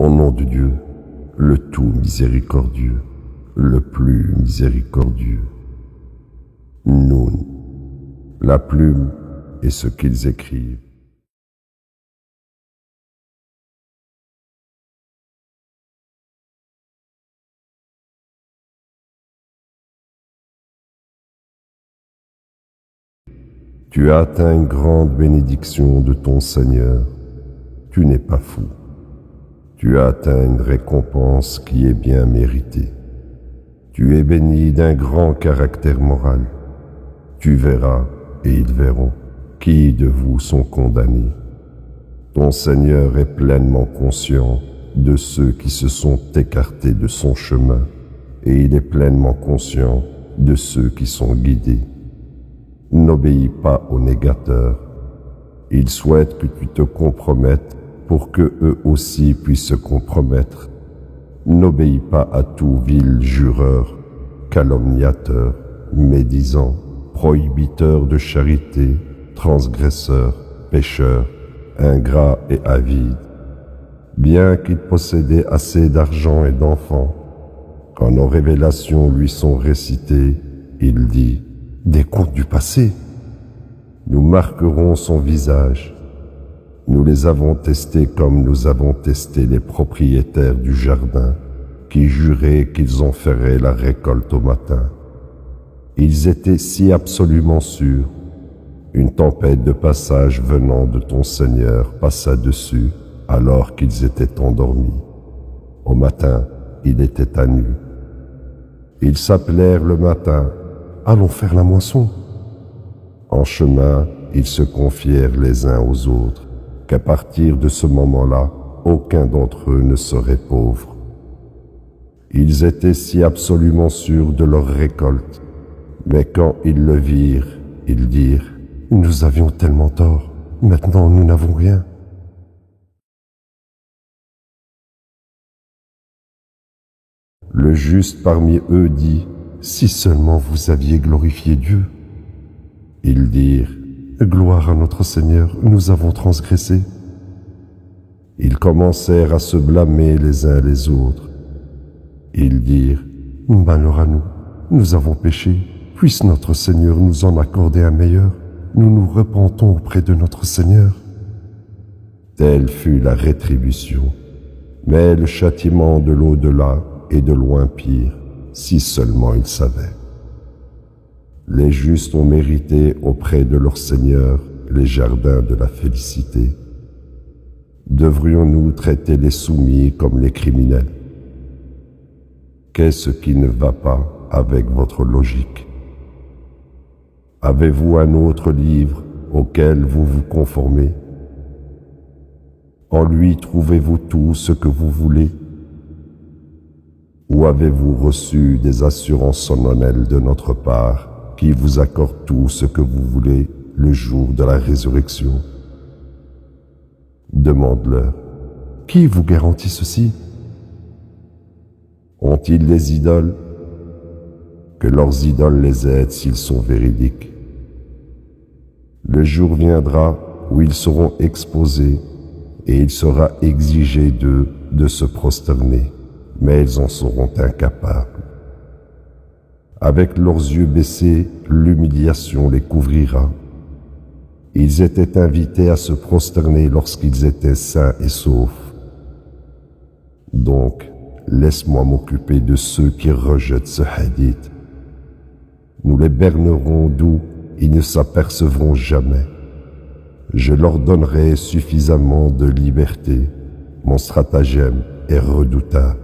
Au nom de Dieu, le tout miséricordieux, le plus miséricordieux. Noun, la plume et ce qu'ils écrivent. Tu as atteint une grande bénédiction de ton Seigneur. Tu n'es pas fou. Tu as atteint une récompense qui est bien méritée. Tu es béni d'un grand caractère moral. Tu verras, et ils verront, qui de vous sont condamnés. Ton Seigneur est pleinement conscient de ceux qui se sont écartés de son chemin, et il est pleinement conscient de ceux qui sont guidés. N'obéis pas aux négateurs. Ils souhaitent que tu te compromettes pour que eux aussi puissent se compromettre. N'obéis pas à tout vil jureur, calomniateur, médisant, prohibiteur de charité, transgresseur, pécheur, ingrat et avide. Bien qu'il possédait assez d'argent et d'enfants, quand nos révélations lui sont récitées, il dit: des contes du passé. Nous marquerons son visage. Nous les avons testés comme nous avons testé les propriétaires du jardin qui juraient qu'ils en feraient la récolte au matin. Ils étaient si absolument sûrs. Une tempête de passage venant de ton Seigneur passa dessus alors qu'ils étaient endormis. Au matin, il était à nu. Ils s'appelèrent le matin: allons faire la moisson. En chemin, ils se confièrent les uns aux autres, qu'à partir de ce moment-là, aucun d'entre eux ne serait pauvre. Ils étaient si absolument sûrs de leur récolte, mais quand ils le virent, ils dirent: nous avions tellement tort, maintenant nous n'avons rien. Le juste parmi eux dit: si seulement vous aviez glorifié Dieu. Ils dirent: gloire à notre Seigneur, nous avons transgressé. Ils commencèrent à se blâmer les uns les autres. Ils dirent: malheur à nous, nous avons péché, puisse notre Seigneur nous en accorder un meilleur. Nous nous repentons auprès de notre Seigneur. Telle fut la rétribution, mais le châtiment de l'au-delà est de loin pire. Si seulement ils savaient. Les justes ont mérité auprès de leur Seigneur les jardins de la félicité. Devrions-nous traiter les soumis comme les criminels? Qu'est-ce qui ne va pas avec votre logique? Avez-vous un autre livre auquel vous vous conformez? En lui trouvez-vous tout ce que vous voulez? Ou avez-vous reçu des assurances solennelles de notre part qui vous accordent tout ce que vous voulez le jour de la résurrection? Demande-leur: qui vous garantit ceci? Ont-ils des idoles? Que leurs idoles les aident s'ils sont véridiques. Le jour viendra où ils seront exposés et il sera exigé d'eux de se prosterner. Mais ils en seront incapables. Avec leurs yeux baissés, l'humiliation les couvrira. Ils étaient invités à se prosterner lorsqu'ils étaient sains et saufs. Donc, laisse-moi m'occuper de ceux qui rejettent ce hadith. Nous les bernerons d'où ils ne s'apercevront jamais. Je leur donnerai suffisamment de liberté. Mon stratagème est redoutable.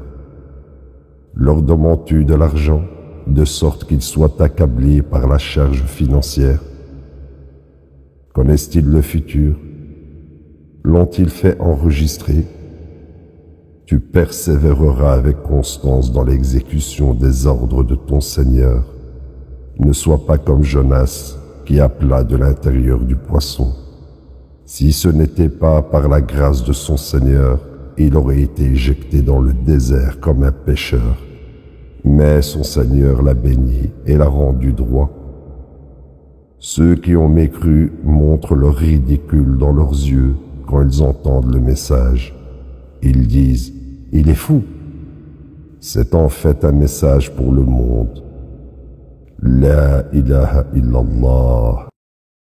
Leur demandes-tu de l'argent, de sorte qu'ils soient accablés par la charge financière? Connaissent-ils le futur? L'ont-ils fait enregistrer? Tu persévéreras avec constance dans l'exécution des ordres de ton Seigneur. Ne sois pas comme Jonas, qui appela de l'intérieur du poisson. Si ce n'était pas par la grâce de son Seigneur, il aurait été éjecté dans le désert comme un pécheur. Mais son Seigneur l'a béni et l'a rendu droit. Ceux qui ont mécru montrent leur ridicule dans leurs yeux quand ils entendent le message. Ils disent: il est fou. C'est en fait un message pour le monde. La ilaha illallah